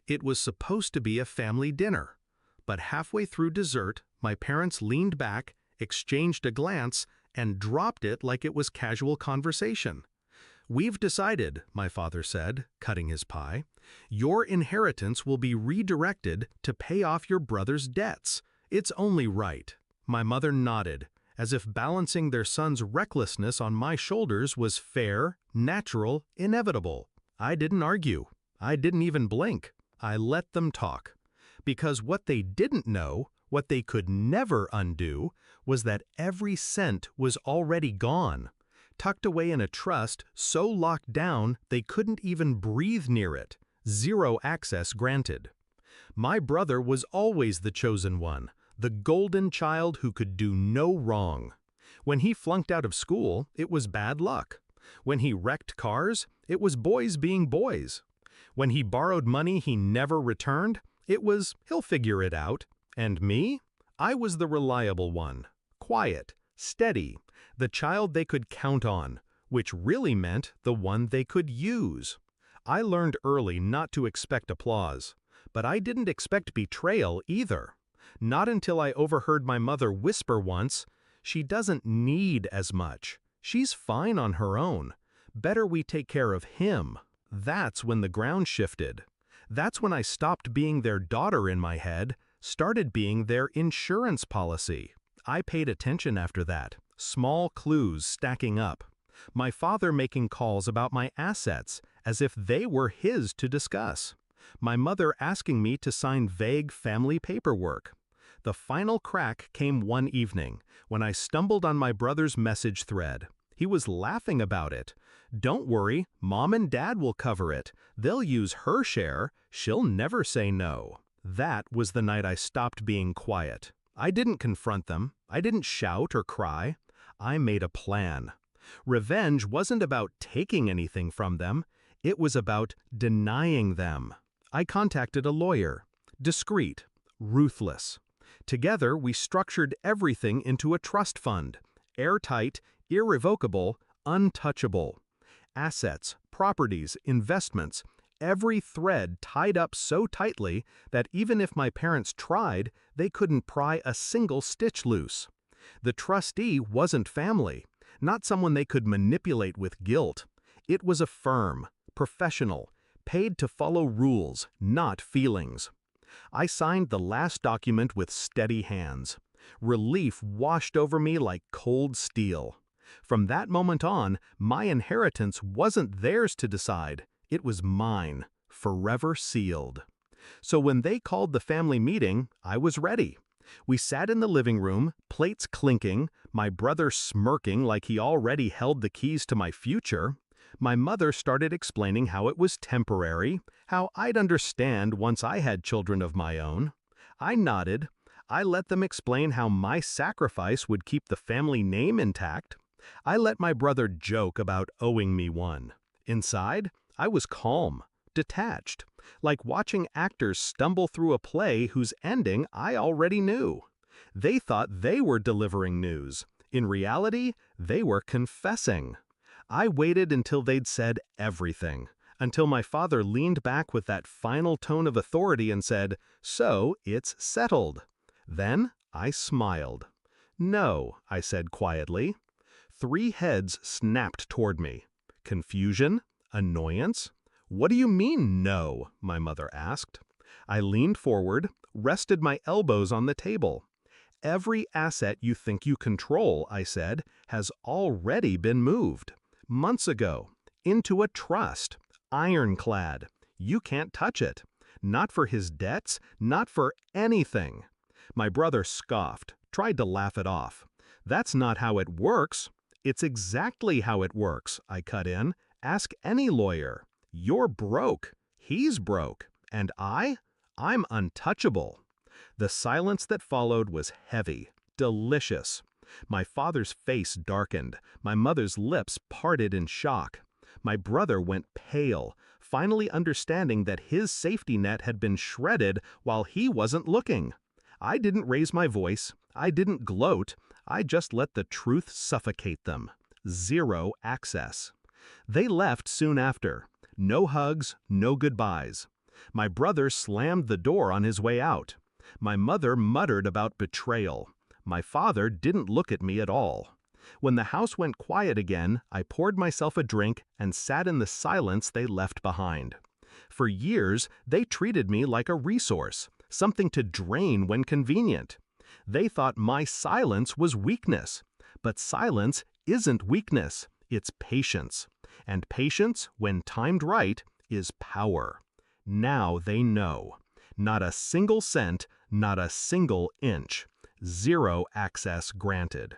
It was supposed to be a family dinner, but halfway through dessert, my parents leaned back, exchanged a glance, and dropped it like it was casual conversation. "We've decided," my father said, cutting his pie, "your inheritance will be redirected to pay off your brother's debts. It's only right." My mother nodded, as if balancing their son's recklessness on my shoulders was fair, natural, inevitable. I didn't argue. I didn't even blink. I let them talk. Because what they didn't know, what they could never undo, was that every cent was already gone, tucked away in a trust so locked down they couldn't even breathe near it. Zero access granted. My brother was always the chosen one, the golden child who could do no wrong. When he flunked out of school, it was bad luck. When he wrecked cars, it was boys being boys. When he borrowed money he never returned, it was, he'll figure it out. And me? I was the reliable one. Quiet, steady, the child they could count on, which really meant the one they could use. I learned early not to expect applause, but I didn't expect betrayal either. Not until I overheard my mother whisper once, "She doesn't need as much. She's fine on her own. Better we take care of him." That's when the ground shifted. That's when I stopped being their daughter in my head, started being their insurance policy. I paid attention after that, small clues stacking up. My father making calls about my assets, as if they were his to discuss. My mother asking me to sign vague family paperwork. The final crack came one evening, when I stumbled on my brother's message thread. He was laughing about it. "Don't worry, Mom and Dad will cover it. They'll use her share. She'll never say no." That was the night I stopped being quiet. I didn't confront them. I didn't shout or cry. I made a plan. Revenge wasn't about taking anything from them. It was about denying them. I contacted a lawyer. Discreet, ruthless. Together, we structured everything into a trust fund. Airtight, irrevocable, untouchable. Assets, properties, investments, every thread tied up so tightly that even if my parents tried, they couldn't pry a single stitch loose. The trustee wasn't family, not someone they could manipulate with guilt. It was a firm, professional, paid to follow rules, not feelings. I signed the last document with steady hands. Relief washed over me like cold steel. From that moment on, my inheritance wasn't theirs to decide. It was mine, forever sealed. So when they called the family meeting, I was ready. We sat in the living room, plates clinking, my brother smirking like he already held the keys to my future. My mother started explaining how it was temporary, how I'd understand once I had children of my own. I nodded. I let them explain how my sacrifice would keep the family name intact. I let my brother joke about owing me one. Inside, I was calm, detached, like watching actors stumble through a play whose ending I already knew. They thought they were delivering news. In reality, they were confessing. I waited until they'd said everything, until my father leaned back with that final tone of authority and said, "So it's settled." Then I smiled. "No," I said quietly. 3 heads snapped toward me. Confusion? Annoyance? "What do you mean, no?" my mother asked. I leaned forward, rested my elbows on the table. "Every asset you think you control," I said, "has already been moved. Months ago. Into a trust. Ironclad. You can't touch it. Not for his debts, not for anything." My brother scoffed, tried to laugh it off. "That's not how it works." "It's exactly how it works," I cut in. "Ask any lawyer. You're broke. He's broke. And I'm untouchable." The silence that followed was heavy, delicious. My father's face darkened. My mother's lips parted in shock. My brother went pale, finally understanding that his safety net had been shredded while he wasn't looking. I didn't raise my voice. I didn't gloat. I just let the truth suffocate them. Zero access. They left soon after. No hugs, no goodbyes. My brother slammed the door on his way out. My mother muttered about betrayal. My father didn't look at me at all. When the house went quiet again, I poured myself a drink and sat in the silence they left behind. For years, they treated me like a resource, something to drain when convenient. They thought my silence was weakness. But silence isn't weakness, it's patience. And patience, when timed right, is power. Now they know. Not a single cent, not a single inch. Zero access granted.